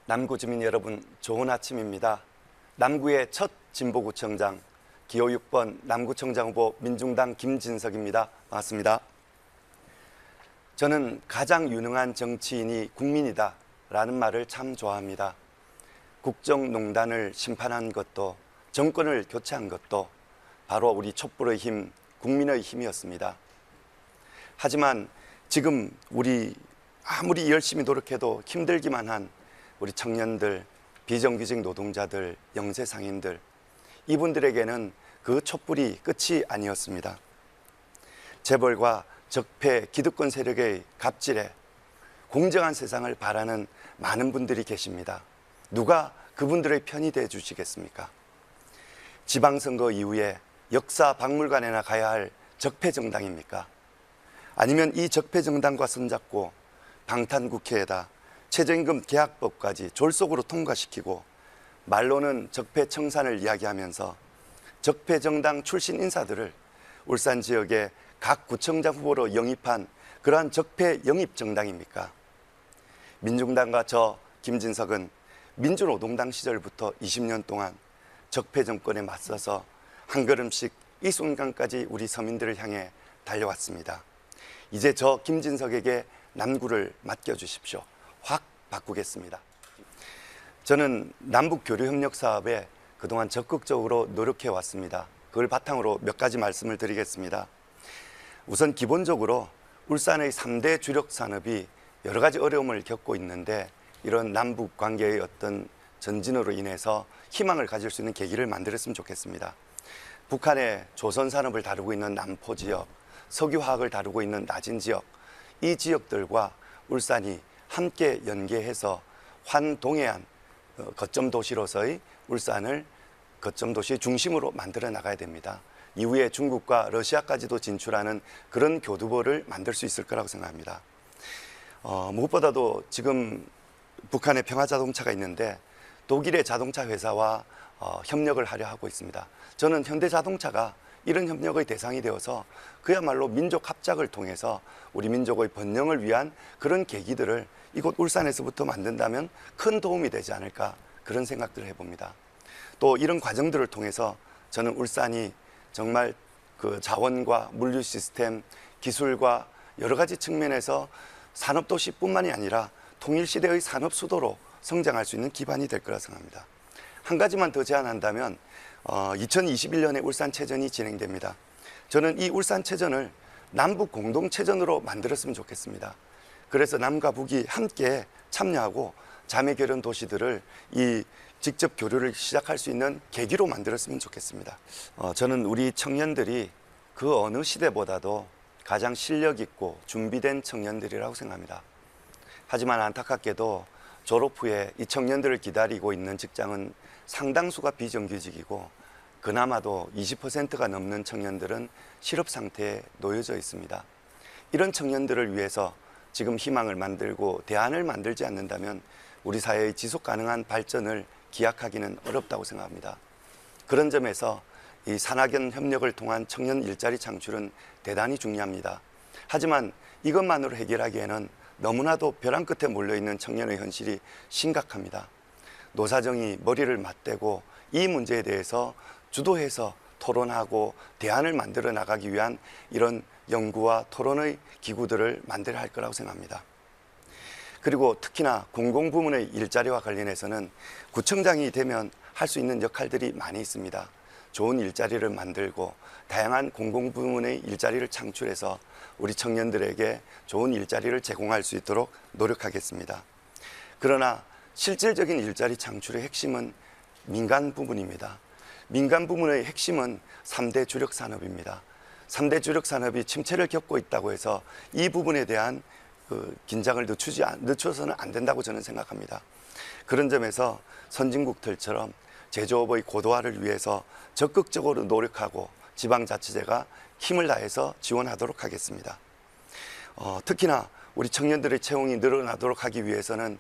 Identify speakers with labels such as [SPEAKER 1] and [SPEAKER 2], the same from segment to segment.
[SPEAKER 1] 남구 주민 여러분, 좋은 아침입니다. 남구의 첫 진보구청장, 기호 6번 남구청장 후보 민중당 김진석입니다. 반갑습니다. 저는 가장 유능한 정치인이 국민이다 라는 말을 참 좋아합니다. 국정농단을 심판한 것도 정권을 교체한 것도 바로 우리 촛불의 힘, 국민의 힘이었습니다. 하지만 지금 우리 아무리 열심히 노력해도 힘들기만 한 우리 청년들, 비정규직 노동자들, 영세상인들, 이분들에게는 그 촛불이 끝이 아니었습니다. 재벌과 적폐 기득권 세력의 갑질에 공정한 세상을 바라는 많은 분들이 계십니다. 누가 그분들의 편이 돼 주시겠습니까? 지방선거 이후에 역사 박물관에나 가야 할 적폐 정당입니까? 아니면 이 적폐 정당과 손잡고 방탄국회에다 최저임금 계약법까지 졸속으로 통과시키고 말로는 적폐 청산을 이야기하면서 적폐 정당 출신 인사들을 울산 지역의 각 구청장 후보로 영입한 그러한 적폐 영입 정당입니까? 민중당과 저 김진석은 민주노동당 시절부터 20년 동안 적폐 정권에 맞서서 한 걸음씩 이 순간까지 우리 서민들을 향해 달려왔습니다. 이제 저 김진석에게 남구를 맡겨주십시오. 확 바꾸겠습니다. 저는 남북교류협력사업에 그동안 적극적으로 노력해 왔습니다. 그걸 바탕으로 몇 가지 말씀을 드리겠습니다. 우선 기본적으로 울산의 3대 주력 산업이 여러 가지 어려움을 겪고 있는데 이런 남북 관계의 어떤 전진으로 인해서 희망을 가질 수 있는 계기를 만들었으면 좋겠습니다. 북한의 조선산업을 다루고 있는 남포 지역, 석유화학을 다루고 있는 나진 지역, 이 지역들과 울산이 함께 연계해서 환동해안 거점 도시로서의 울산을 거점 도시의 중심으로 만들어 나가야 됩니다. 이후에 중국과 러시아까지도 진출하는 그런 교두보를 만들 수 있을 거라고 생각합니다. 무엇보다도 지금 북한의 평화자동차가 있는데 독일의 자동차 회사와 협력을 하려 하고 있습니다. 저는 현대자동차가 이런 협력의 대상이 되어서 그야말로 민족 합작을 통해서 우리 민족의 번영을 위한 그런 계기들을 이곳 울산에서부터 만든다면 큰 도움이 되지 않을까 그런 생각들을 해봅니다. 또 이런 과정들을 통해서 저는 울산이 정말 그 자원과 물류 시스템, 기술과 여러 가지 측면에서 산업도시뿐만이 아니라 통일시대의 산업수도로 성장할 수 있는 기반이 될 거라 생각합니다. 한 가지만 더 제안한다면 2021년에 울산체전이 진행됩니다. 저는 이 울산체전을 남북 공동체전으로 만들었으면 좋겠습니다. 그래서 남과 북이 함께 참여하고 자매결연 도시들을 이 직접 교류를 시작할 수 있는 계기로 만들었으면 좋겠습니다. 저는 우리 청년들이 그 어느 시대보다도 가장 실력 있고 준비된 청년들이라고 생각합니다. 하지만 안타깝게도 졸업 후에 이 청년들을 기다리고 있는 직장은 상당수가 비정규직이고 그나마도 20%가 넘는 청년들은 실업 상태에 놓여져 있습니다. 이런 청년들을 위해서 지금 희망을 만들고 대안을 만들지 않는다면 우리 사회의 지속 가능한 발전을 기약하기는 어렵다고 생각합니다. 그런 점에서 이 산학연 협력을 통한 청년 일자리 창출은 대단히 중요합니다. 하지만 이것만으로 해결하기에는 너무나도 벼랑 끝에 몰려있는 청년의 현실이 심각합니다. 노사정이 머리를 맞대고 이 문제에 대해서 주도해서 토론하고 대안을 만들어 나가기 위한 이런 연구와 토론의 기구들을 만들어야 할 거라고 생각합니다. 그리고 특히나 공공부문의 일자리와 관련해서는 구청장이 되면 할 수 있는 역할들이 많이 있습니다. 좋은 일자리를 만들고 다양한 공공부문의 일자리를 창출해서 우리 청년들에게 좋은 일자리를 제공할 수 있도록 노력하겠습니다. 그러나 실질적인 일자리 창출의 핵심은 민간 부문입니다. 민간 부문의 핵심은 3대 주력 산업입니다. 3대 주력 산업이 침체를 겪고 있다고 해서 이 부분에 대한 긴장을 늦춰서는 안 된다고 저는 생각합니다. 그런 점에서 선진국들처럼 제조업의 고도화를 위해서 적극적으로 노력하고 지방자치제가 힘을 다해서 지원하도록 하겠습니다. 특히나 우리 청년들의 채용이 늘어나도록 하기 위해서는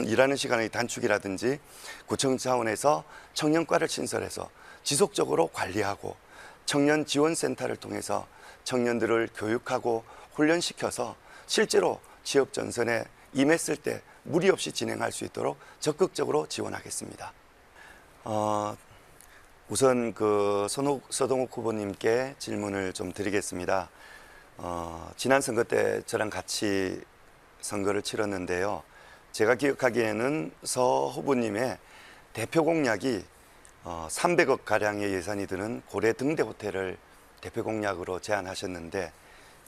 [SPEAKER 1] 일하는 시간의 단축이라든지 구청 차원에서 청년과를 신설해서 지속적으로 관리하고 청년 지원센터를 통해서 청년들을 교육하고 훈련시켜서 실제로 취업 전선에 임했을 때 무리 없이 진행할 수 있도록 적극적으로 지원하겠습니다. 우선 그 서동욱 후보님께 질문을 좀 드리겠습니다. 지난 선거 때 저랑 같이 선거를 치렀는데요. 제가 기억하기에는 서 후보님의 대표 공약이 300억 가량의 예산이 드는 고래 등대 호텔을 대표 공약으로 제안하셨는데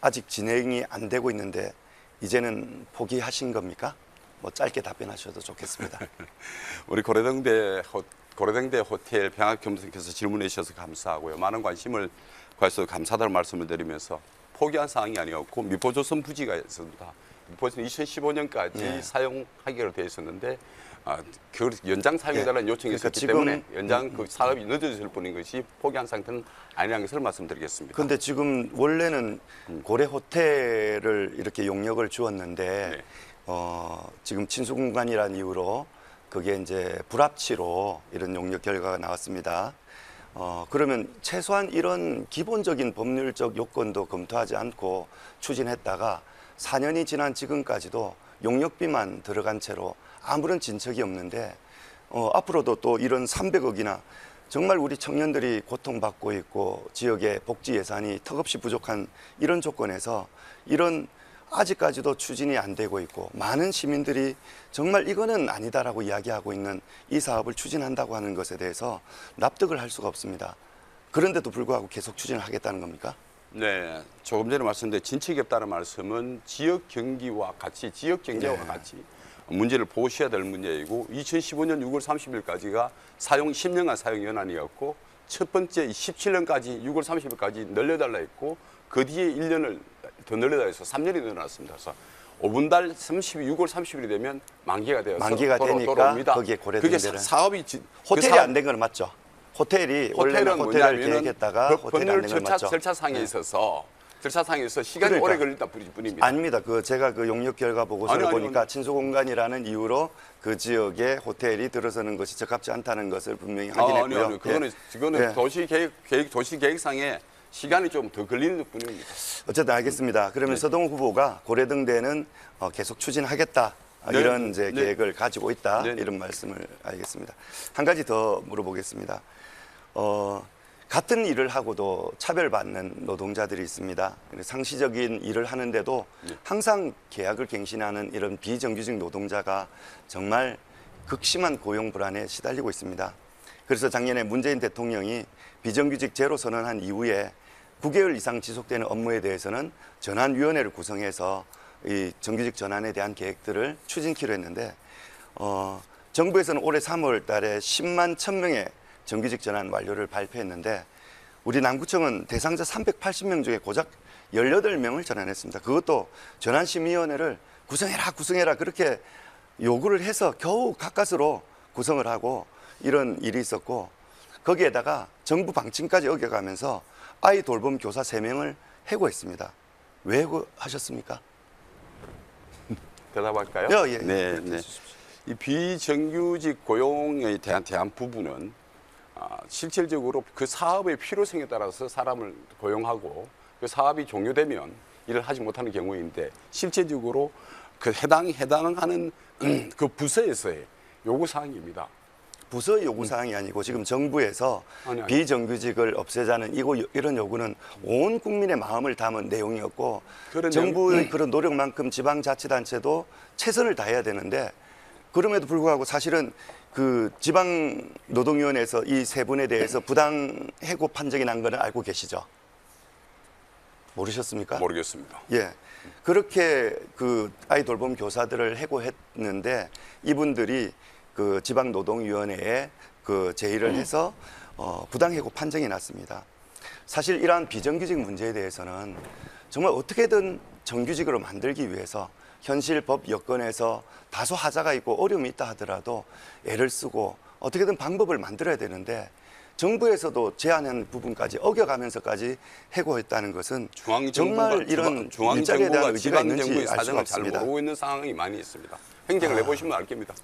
[SPEAKER 1] 아직 진행이 안 되고 있는데 이제는 포기하신 겁니까? 뭐 짧게 답변하셔도 좋겠습니다.
[SPEAKER 2] 우리 고래등대 호텔 평화경선께서 질문해 주셔서 감사하고요. 많은 관심을 가져서 감사하다는 말씀을 드리면서 포기한 사항이 아니었고 미포조선 부지가 있습니다. 미포조선 2015년까지
[SPEAKER 1] 네.
[SPEAKER 2] 사용하기로 되어 있었는데 그 연장 사용해달라는 요청이
[SPEAKER 1] 그러니까
[SPEAKER 2] 있었기
[SPEAKER 1] 지금,
[SPEAKER 2] 때문에 연장 그 사업이 늦어졌을 뿐인 것이 포기한 상태는 아니라는 것을 말씀드리겠습니다.
[SPEAKER 1] 근데 지금 원래는 고래 호텔을 이렇게 용역을 주었는데
[SPEAKER 2] 네.
[SPEAKER 1] 지금 친수 공간이라는 이유로 그게 이제 불합치로 이런 용역 결과가 나왔습니다. 그러면 최소한 이런 기본적인 법률적 요건도 검토하지 않고 추진했다가 4년이 지난 지금까지도 용역비만 들어간 채로 아무런 진척이 없는데 앞으로도 또 이런 300억이나 정말 우리 청년들이 고통받고 있고 지역의 복지 예산이 턱없이 부족한 이런 조건에서 이런 아직까지도 추진이 안 되고 있고 많은 시민들이 정말 이거는 아니다라고 이야기하고 있는 이 사업을 추진한다고 하는 것에 대해서 납득을 할 수가 없습니다. 그런데도 불구하고 계속 추진을 하겠다는 겁니까?
[SPEAKER 2] 네, 조금 전에 말씀드린 진척이 없다는 말씀은 지역 경기와 같이 지역 경제와
[SPEAKER 1] 네.
[SPEAKER 2] 같이 문제를 보셔야 될 문제이고 2015년 6월 30일까지가 사용 10년간 사용 연한이었고 첫 번째 17년까지 6월 30일까지 늘려달라 했고 그 뒤에 1년을 더 늘려달라 해서 3년이 늘어났습니다. 그래서 5분달 6월 30일이 되면 만기가 되어서
[SPEAKER 1] 만기가 되니까
[SPEAKER 2] 돌아옵니다.
[SPEAKER 1] 거기에
[SPEAKER 2] 그게
[SPEAKER 1] 고려된다는
[SPEAKER 2] 사업이
[SPEAKER 1] 호텔이 안 된 건 맞죠? 호텔이 원래는 호텔을 계획했다가 호텔이 안 된 건 맞죠?
[SPEAKER 2] 절차상에
[SPEAKER 1] 네.
[SPEAKER 2] 있어서 시간이
[SPEAKER 1] 그러니까.
[SPEAKER 2] 오래 걸린다 뿐입니다.
[SPEAKER 1] 아닙니다. 제가 그 용역 결과 보고서를 보니까 친수 공간이라는 이유로 그 지역에 호텔이 들어서는 것이 적합지 않다는 것을 분명히 확인했고요.
[SPEAKER 2] 아니요. 그거는
[SPEAKER 1] 예.
[SPEAKER 2] 도시 계획상에 시간이 좀 더 걸리는 뿐입니다.
[SPEAKER 1] 어쨌든 알겠습니다. 그러면 서동욱 후보가 고래등대는 계속 추진하겠다.
[SPEAKER 2] 네.
[SPEAKER 1] 이런 이제
[SPEAKER 2] 네.
[SPEAKER 1] 계획을 가지고 있다.
[SPEAKER 2] 네.
[SPEAKER 1] 이런 말씀을 알겠습니다. 한 가지 더 물어보겠습니다. 같은 일을 하고도 차별받는 노동자들이 있습니다. 상시적인 일을 하는데도 항상 계약을 갱신하는 이런 비정규직 노동자가 정말 극심한 고용 불안에 시달리고 있습니다. 그래서 작년에 문재인 대통령이 비정규직 제로 선언한 이후에 9개월 이상 지속되는 업무에 대해서는 전환위원회를 구성해서 이 정규직 전환에 대한 계획들을 추진키로 했는데 정부에서는 올해 3월 달에 10만 1,000명의 정규직 전환 완료를 발표했는데 우리 남구청은 대상자 380명 중에 고작 18명을 전환했습니다. 그것도 전환심의위원회를 구성해라 그렇게 요구를 해서 겨우 가까스로 구성을 하고 이런 일이 있었고 거기에다가 정부 방침까지 어겨가면서 아이 돌봄 교사 3명을 해고했습니다. 왜 해고하셨습니까?
[SPEAKER 2] 대답할까요?
[SPEAKER 1] 예.
[SPEAKER 2] 네. 이 비정규직 고용에 대한 부분은 실질적으로 그 사업의 필요성에 따라서 사람을 고용하고 그 사업이 종료되면 일을 하지 못하는 경우인데 실제적으로 그 해당하는 그 부서에서의 요구 사항입니다.
[SPEAKER 1] 부서 요구 사항이 아니고 지금 정부에서
[SPEAKER 2] 아니.
[SPEAKER 1] 비정규직을 없애자는 이런 요구는 온 국민의 마음을 담은 내용이었고 정부의 그런 노력만큼 지방자치단체도 최선을 다해야 되는데 그럼에도 불구하고 사실은 그 지방노동위원회에서 이 세 분에 대해서 부당 해고 판정이 난 거는 알고 계시죠? 모르셨습니까?
[SPEAKER 2] 모르겠습니다.
[SPEAKER 1] 예. 그렇게 그 아이 돌봄 교사들을 해고했는데 이분들이 그 지방노동위원회에 그 제의를 해서 부당해고 판정이 났습니다. 사실 이러한 비정규직 문제에 대해서는 정말 어떻게든 정규직으로 만들기 위해서 현실 법 여건에서 다소 하자가 있고 어려움이 있다 하더라도 애를 쓰고 어떻게든 방법을 만들어야 되는데 정부에서도 제한한 부분까지 어겨가면서까지 해고했다는 것은 정말 이런 일자리에 대한 의지가 있는지 알 수가
[SPEAKER 2] 잘
[SPEAKER 1] 없습니다.
[SPEAKER 2] 모르고 있는 상황이 많이 있습니다. 행정을 해보시면 알 겁니다.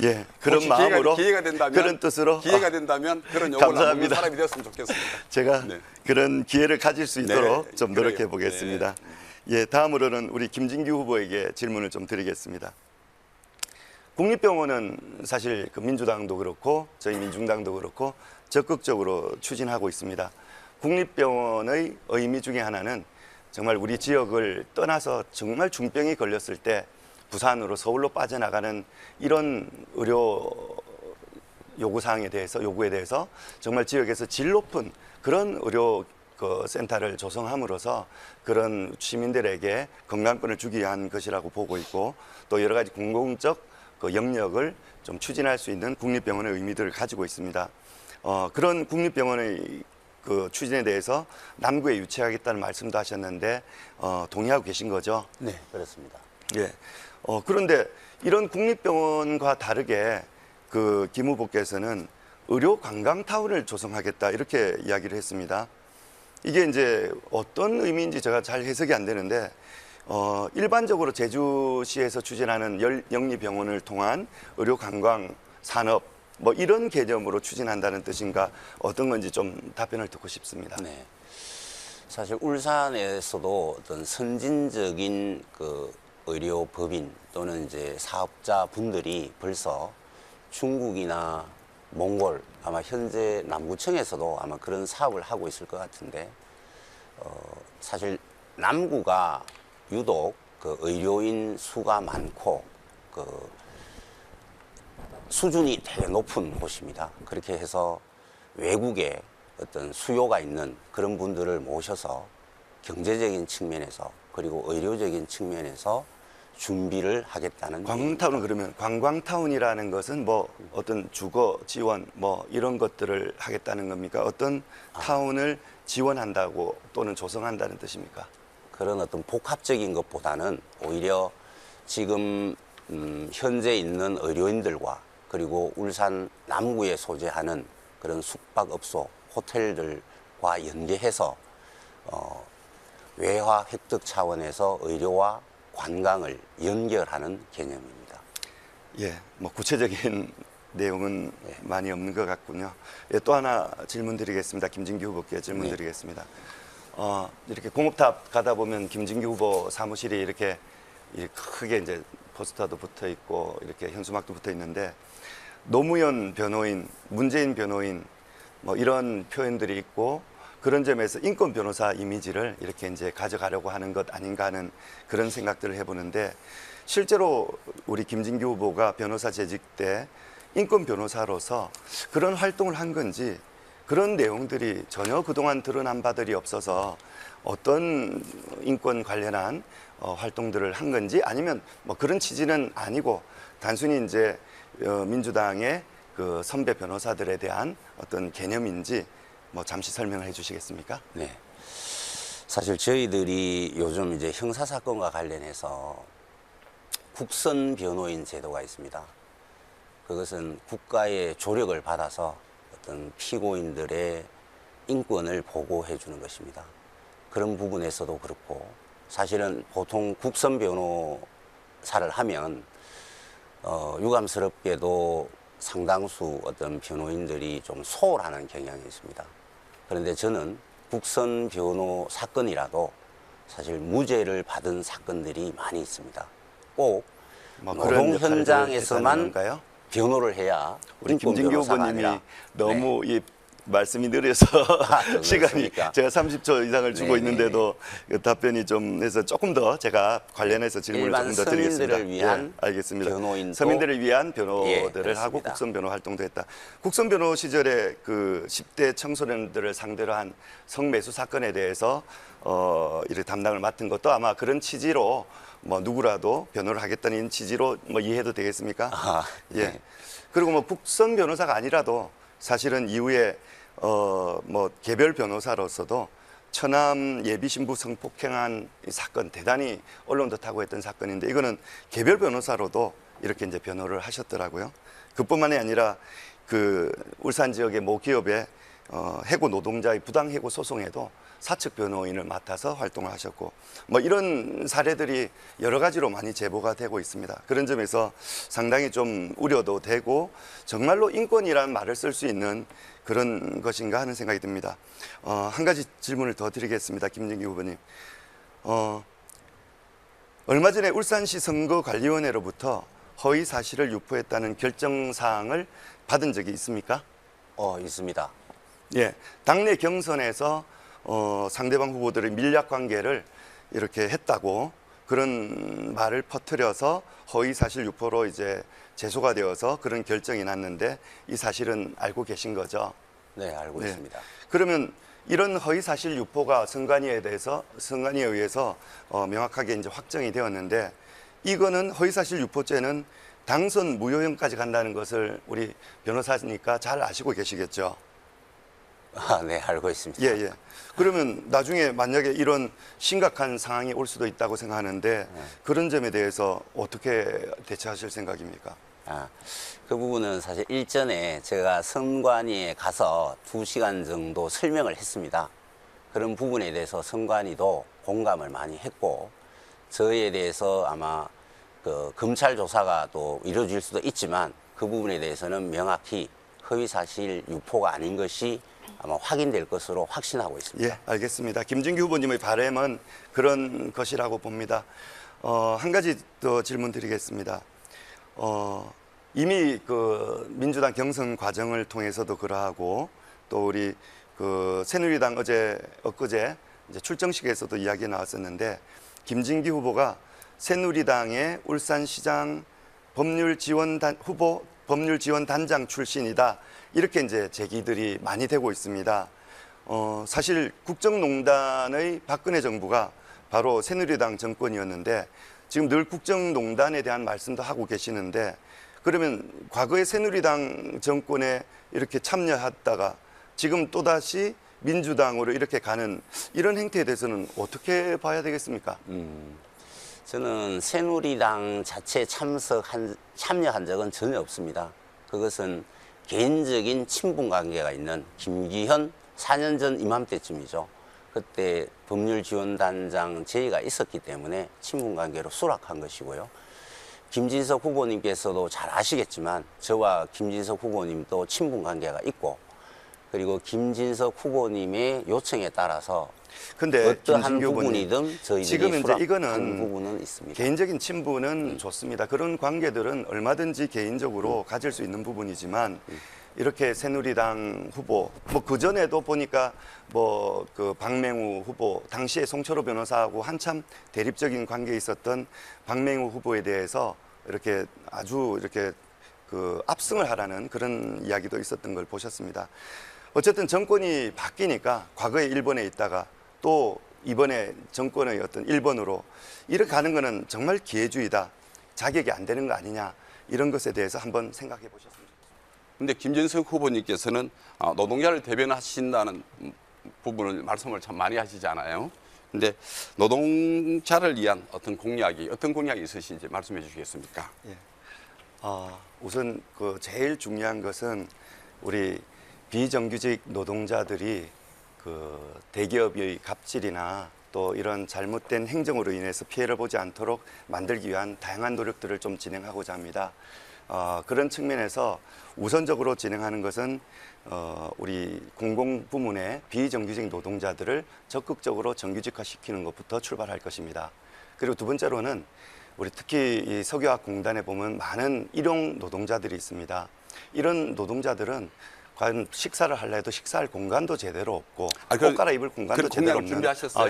[SPEAKER 1] 예, 그런 마음으로
[SPEAKER 2] 기회가 된다면,
[SPEAKER 1] 그런 뜻으로
[SPEAKER 2] 기회가 된다면 그런 요구를 하는
[SPEAKER 1] 감사합니다.
[SPEAKER 2] 사람이 되었으면 좋겠습니다.
[SPEAKER 1] 제가
[SPEAKER 2] 네.
[SPEAKER 1] 그런 기회를 가질 수 있도록
[SPEAKER 2] 네,
[SPEAKER 1] 좀 노력해
[SPEAKER 2] 그래요.
[SPEAKER 1] 보겠습니다. 예, 다음으로는 우리 김진규 후보에게 질문을 좀 드리겠습니다. 국립병원은 사실 그 민주당도 그렇고 저희 민중당도 그렇고 적극적으로 추진하고 있습니다. 국립병원의 의미 중에 하나는 정말 우리 지역을 떠나서 정말 중병이 걸렸을 때 부산으로 서울로 빠져나가는 이런 의료 요구에 대해서 정말 지역에서 질 높은 그런 의료 그 센터를 조성함으로써 그런 시민들에게 건강권을 주기 위한 것이라고 보고 있고, 또 여러 가지 공공적 그 영역을 좀 추진할 수 있는 국립병원의 의미들을 가지고 있습니다. 그런 국립병원의 그 추진에 대해서 남구에 유치하겠다는 말씀도 하셨는데 동의하고 계신 거죠?
[SPEAKER 3] 네, 그렇습니다.
[SPEAKER 1] 예. 그런데 이런 국립병원과 다르게 그 김 후보께서는 의료 관광타운을 조성하겠다 이렇게 이야기를 했습니다. 이게 이제 어떤 의미인지 제가 잘 해석이 안 되는데 일반적으로 제주시에서 추진하는 영리병원을 통한 의료 관광 산업 뭐 이런 개념으로 추진한다는 뜻인가 어떤 건지 좀 답변을 듣고 싶습니다.
[SPEAKER 3] 네. 사실 울산에서도 어떤 선진적인 그 의료법인 또는 이제 사업자 분들이 벌써 중국이나 몽골, 아마 현재 남구청에서도 아마 그런 사업을 하고 있을 것 같은데, 사실 남구가 유독 그 의료인 수가 많고 그 수준이 되게 높은 곳입니다. 그렇게 해서 외국에 어떤 수요가 있는 그런 분들을 모셔서 경제적인 측면에서 그리고 의료적인 측면에서 준비를 하겠다는.
[SPEAKER 1] 관광타운은 그러면 관광타운이라는 것은 뭐 어떤 주거 지원 뭐 이런 것들을 하겠다는 겁니까? 어떤 타운을 지원한다고 또는 조성한다는 뜻입니까?
[SPEAKER 3] 그런 어떤 복합적인 것보다는 오히려 지금 현재 있는 의료인들과 그리고 울산 남구에 소재하는 그런 숙박업소, 호텔들과 연계해서 외화 획득 차원에서 의료와 관광을 연결하는 개념입니다.
[SPEAKER 1] 예, 뭐 구체적인 내용은 많이 없는 것 같군요. 예, 또 하나 질문 드리겠습니다. 김진규 후보께 질문 드리겠습니다. 이렇게 공업탑 가다 보면 김진규 후보 사무실이 이렇게 크게 이제 포스터도 붙어 있고 이렇게 현수막도 붙어 있는데 노무현 변호인, 문재인 변호인 뭐 이런 표현들이 있고 그런 점에서 인권 변호사 이미지를 이렇게 이제 가져가려고 하는 것 아닌가 하는 그런 생각들을 해보는데 실제로 우리 김진규 후보가 변호사 재직 때 인권 변호사로서 그런 활동을 한 건지 그런 내용들이 전혀 그동안 드러난 바들이 없어서 어떤 인권 관련한 활동들을 한 건지 아니면 뭐 그런 취지는 아니고 단순히 이제 민주당의 그 선배 변호사들에 대한 어떤 개념인지 뭐 잠시 설명을 해주시겠습니까?
[SPEAKER 3] 네. 사실 저희들이 요즘 이제 형사 사건과 관련해서 국선 변호인 제도가 있습니다. 그것은 국가의 조력을 받아서 어떤 피고인들의 인권을 보호해 주는 것입니다. 그런 부분에서도 그렇고 사실은 보통 국선 변호사를 하면 유감스럽게도 상당수 어떤 변호인들이 좀 소홀하는 경향이 있습니다. 그런데 저는 국선 변호 사건이라도 사실 무죄를 받은 사건들이 많이 있습니다. 꼭 노동 현장에서만 변호를 해야
[SPEAKER 1] 우리
[SPEAKER 3] 인권
[SPEAKER 1] 김진규
[SPEAKER 3] 변호사가
[SPEAKER 1] 후보님이
[SPEAKER 3] 아니라.
[SPEAKER 1] 너무 이 말씀이 느려서 시간이
[SPEAKER 3] 그렇습니까?
[SPEAKER 1] 제가 30초 이상을 주고
[SPEAKER 3] 네네.
[SPEAKER 1] 있는데도 그 답변이 좀 해서 조금 더 제가 관련해서 질문을
[SPEAKER 3] 일반
[SPEAKER 1] 조금 더 드리겠습니다.
[SPEAKER 3] 서민들을 위한
[SPEAKER 1] 예, 알겠습니다.
[SPEAKER 3] 변호인도
[SPEAKER 1] 서민들을 위한
[SPEAKER 3] 예,
[SPEAKER 1] 변호들을 하고
[SPEAKER 3] 그렇습니다.
[SPEAKER 1] 국선 변호 활동도 했다. 국선 변호 시절에 그 10대 청소년들을 상대로 한 성매수 사건에 대해서 이렇게 담당을 맡은 것도 아마 그런 취지로 뭐 누구라도 변호를 하겠다는 취지로 뭐 이해해도 되겠습니까?
[SPEAKER 3] 네.
[SPEAKER 1] 예. 그리고 뭐 국선 변호사가 아니라도 사실은 이후에 뭐 개별 변호사로서도 처남 예비 신부 성폭행한 이 사건 대단히 언론도 타고 했던 사건인데 이거는 개별 변호사로도 이렇게 이제 변호를 하셨더라고요. 그뿐만이 아니라 그 울산 지역의 모 기업의 해고 노동자의 부당 해고 소송에도 사측 변호인을 맡아서 활동을 하셨고 뭐 이런 사례들이 여러 가지로 많이 제보가 되고 있습니다. 그런 점에서 상당히 좀 우려도 되고 정말로 인권이라는 말을 쓸 수 있는 그런 것인가 하는 생각이 듭니다. 한 가지 질문을 더 드리겠습니다. 김진규 후보님. 얼마 전에 울산시 선거관리위원회로부터 허위 사실을 유포했다는 결정사항을 받은 적이 있습니까?
[SPEAKER 3] 있습니다.
[SPEAKER 1] 예, 당내 경선에서 상대방 후보들의 밀약 관계를 이렇게 했다고 그런 말을 퍼뜨려서 허위 사실 유포로 이제 제소가 되어서 그런 결정이 났는데 이 사실은 알고 계신 거죠?
[SPEAKER 3] 네, 알고
[SPEAKER 1] 네.
[SPEAKER 3] 있습니다.
[SPEAKER 1] 그러면 이런 허위 사실 유포가 선관위에 의해서 명확하게 이제 확정이 되었는데 이거는 허위 사실 유포죄는 당선 무효형까지 간다는 것을 우리 변호사니까 잘 아시고 계시겠죠?
[SPEAKER 3] 네, 알고 있습니다.
[SPEAKER 1] 예, 예. 그러면 나중에 만약에 이런 심각한 상황이 올 수도 있다고 생각하는데 그런 점에 대해서 어떻게 대처하실 생각입니까?
[SPEAKER 3] 그 부분은 사실 일전에 제가 선관위에 가서 2시간 정도 설명을 했습니다. 그런 부분에 대해서 선관위도 공감을 많이 했고 저희에 대해서 아마 그 검찰 조사가 또 이루어질 수도 있지만 그 부분에 대해서는 명확히 허위 사실 유포가 아닌 것이 아마 확인될 것으로 확신하고 있습니다.
[SPEAKER 1] 예, 알겠습니다. 김진규 후보님의 바람은 그런 것이라고 봅니다. 한 가지 더 질문 드리겠습니다. 이미 그 민주당 경선 과정을 통해서도 그러하고 또 우리 그 새누리당 엊그제 이제 출정식에서도 이야기 나왔었는데 김진규 후보가 새누리당의 울산시장 후보 법률지원단장 출신이다. 이렇게 이제 제기들이 많이 되고 있습니다. 사실 국정농단의 박근혜 정부가 바로 새누리당 정권이었는데 지금 늘 국정농단에 대한 말씀도 하고 계시는데 그러면 과거에 새누리당 정권에 이렇게 참여했다가 지금 또다시 민주당으로 이렇게 가는 이런 행태에 대해서는 어떻게 봐야 되겠습니까?
[SPEAKER 3] 저는 새누리당 자체에 참여한 적은 전혀 없습니다. 그것은 개인적인 친분 관계가 있는 김기현 4년 전 이맘때쯤이죠. 그때 법률지원단장 제의가 있었기 때문에 친분 관계로 수락한 것이고요. 김진석 후보님께서도 잘 아시겠지만 저와 김진석 후보님도 친분 관계가 있고 그리고 김진석 후보님의 요청에 따라서
[SPEAKER 1] 근데
[SPEAKER 3] 어떠한
[SPEAKER 1] 김진규
[SPEAKER 3] 부분이든 저희들이
[SPEAKER 1] 지금 이제
[SPEAKER 3] 수락한
[SPEAKER 1] 이거는
[SPEAKER 3] 부분은 있습니다.
[SPEAKER 1] 개인적인 친분은 좋습니다. 그런 관계들은 얼마든지 개인적으로 가질 수 있는 부분이지만 이렇게 새누리당 후보 뭐 그전에도 보니까 뭐 그 박맹우 후보 당시에 송철호 변호사하고 한참 대립적인 관계에 있었던 박맹우 후보에 대해서 이렇게 아주 이렇게 그 압승을 하라는 그런 이야기도 있었던 걸 보셨습니다. 어쨌든 정권이 바뀌니까 과거에 1번에 있다가 또 이번에 정권의 어떤 1번으로 이렇게 가는 거는 정말 기회주의다. 자격이 안 되는 거 아니냐. 이런 것에 대해서 한번 생각해 보셨습니다.
[SPEAKER 2] 근데 김진석 후보님께서는 노동자를 대변하신다는 부분을 말씀을 참 많이 하시잖아요. 근데 노동자를 위한 어떤 공약이 있으신지 말씀해 주시겠습니까?
[SPEAKER 1] 예. 우선 그 제일 중요한 것은 우리 비정규직 노동자들이 그 대기업의 갑질이나 또 이런 잘못된 행정으로 인해서 피해를 보지 않도록 만들기 위한 다양한 노력들을 좀 진행하고자 합니다. 그런 측면에서 우선적으로 진행하는 것은 우리 공공부문의 비정규직 노동자들을 적극적으로 정규직화시키는 것부터 출발할 것입니다. 그리고 두 번째로는 우리 특히 이 석유화공단에 보면 많은 일용 노동자들이 있습니다. 이런 노동자들은 과연 식사를 하려 해도 식사할 공간도 제대로 없고 옷 갈아입을 공간도 제대로 없는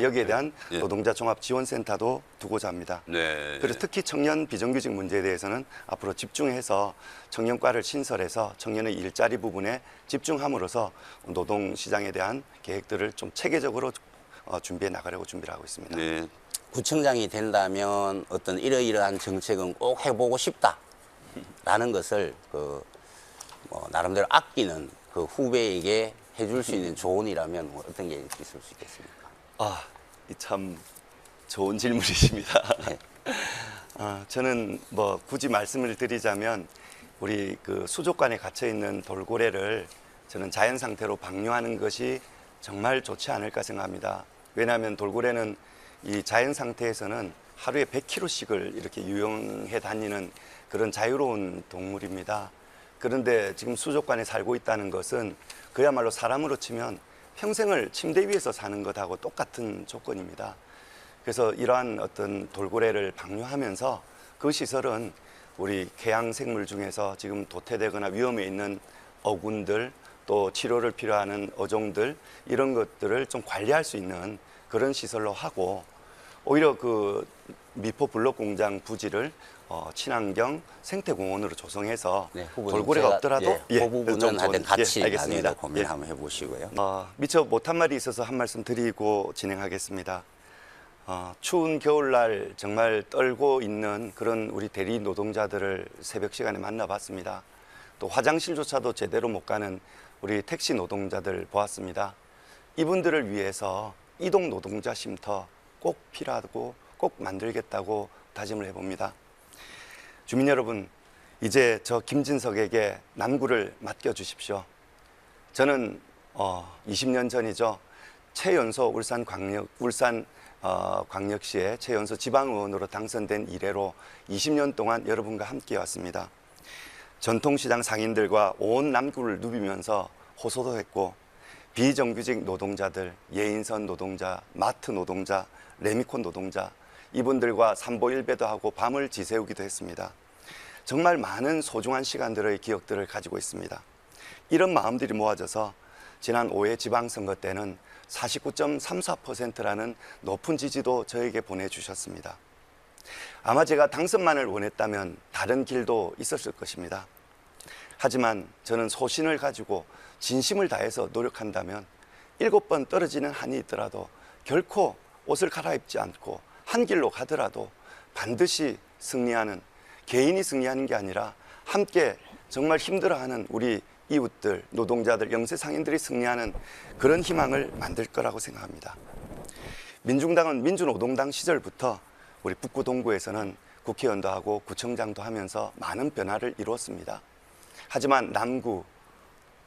[SPEAKER 1] 여기에 대한
[SPEAKER 2] 예.
[SPEAKER 1] 노동자 종합지원센터도 두고자 합니다.
[SPEAKER 2] 네.
[SPEAKER 1] 그래서 특히 청년 비정규직 문제에 대해서는 앞으로 집중해서 청년과를 신설해서 청년의 일자리 부분에 집중함으로써 노동시장에 대한 계획들을 좀 체계적으로 준비해 나가려고 준비를 하고 있습니다.
[SPEAKER 2] 네.
[SPEAKER 3] 구청장이 된다면 어떤 이러이러한 정책은 꼭 해보고 싶다라는 것을 나름대로 아끼는 그 후배에게 해줄 수 있는 조언이라면 뭐 어떤 게 있을 수 있겠습니까?
[SPEAKER 1] 참 좋은 질문이십니다.
[SPEAKER 3] 네.
[SPEAKER 1] 저는 뭐 굳이 말씀을 드리자면 우리 그 수족관에 갇혀 있는 돌고래를 저는 자연 상태로 방류하는 것이 정말 좋지 않을까 생각합니다. 왜냐하면 돌고래는 이 자연 상태에서는 하루에 100km씩을 이렇게 유영해 다니는 그런 자유로운 동물입니다. 그런데 지금 수족관에 살고 있다는 것은 그야말로 사람으로 치면 평생을 침대 위에서 사는 것하고 똑같은 조건입니다. 그래서 이러한 어떤 돌고래를 방류하면서 그 시설은 우리 개양 생물 중에서 지금 도태되거나 위험에 있는 어군들 또 치료를 필요하는 어종들 이런 것들을 좀 관리할 수 있는 그런 시설로 하고 오히려 그 미포 블록 공장 부지를 친환경 생태공원으로 조성해서
[SPEAKER 3] 네, 후보님,
[SPEAKER 1] 돌고래가
[SPEAKER 3] 제가,
[SPEAKER 1] 없더라도
[SPEAKER 3] 그 부분은 하여튼 같이
[SPEAKER 1] 알겠습니다.
[SPEAKER 3] 나중에 고민 한번 해보시고요.
[SPEAKER 1] 미처 못한 말이 있어서 한 말씀 드리고 진행하겠습니다. 추운 겨울날 정말 떨고 있는 그런 우리 대리 노동자들을 새벽 시간에 만나봤습니다. 또 화장실조차도 제대로 못 가는 우리 택시 노동자들 보았습니다. 이분들을 위해서 이동 노동자 쉼터 꼭 필요하고 꼭 만들겠다고 다짐을 해봅니다. 주민 여러분, 이제 저 김진석에게 남구를 맡겨주십시오. 저는 20년 전이죠. 최연소 울산광역시의 최연소 지방의원으로 당선된 이래로 20년 동안 여러분과 함께 왔습니다. 전통시장 상인들과 온 남구를 누비면서 호소도 했고 비정규직 노동자들, 예인선 노동자, 마트 노동자, 레미콘 노동자 이분들과 삼보일배도 하고 밤을 지새우기도 했습니다. 정말 많은 소중한 시간들의 기억들을 가지고 있습니다. 이런 마음들이 모아져서 지난 5회 지방선거 때는 49.34%라는 높은 지지도 저에게 보내주셨습니다. 아마 제가 당선만을 원했다면 다른 길도 있었을 것입니다. 하지만 저는 소신을 가지고 진심을 다해서 노력한다면 7번 떨어지는 한이 있더라도 결코 옷을 갈아입지 않고 한 길로 가더라도 반드시 승리하는, 개인이 승리하는 게 아니라 함께 정말 힘들어하는 우리 이웃들, 노동자들, 영세상인들이 승리하는 그런 희망을 만들 거라고 생각합니다. 민중당은 민주노동당 시절부터 우리 북구 동구에서는 국회의원도 하고 구청장도 하면서 많은 변화를 이루었습니다. 하지만 남구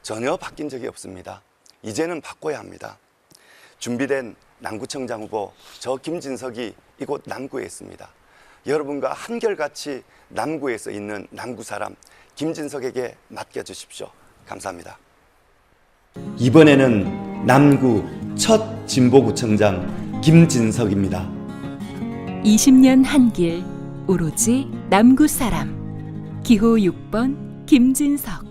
[SPEAKER 1] 전혀 바뀐 적이 없습니다. 이제는 바꿔야 합니다. 준비된 남구청장 후보 저 김진석이 이곳 남구에 있습니다. 여러분과 한결같이 남구에서 있는 남구 사람 김진석에게 맡겨주십시오. 감사합니다. 이번에는 남구 첫 진보구청장 김진석입니다.
[SPEAKER 4] 20년 한길 오로지 남구 사람 기호 6번 김진석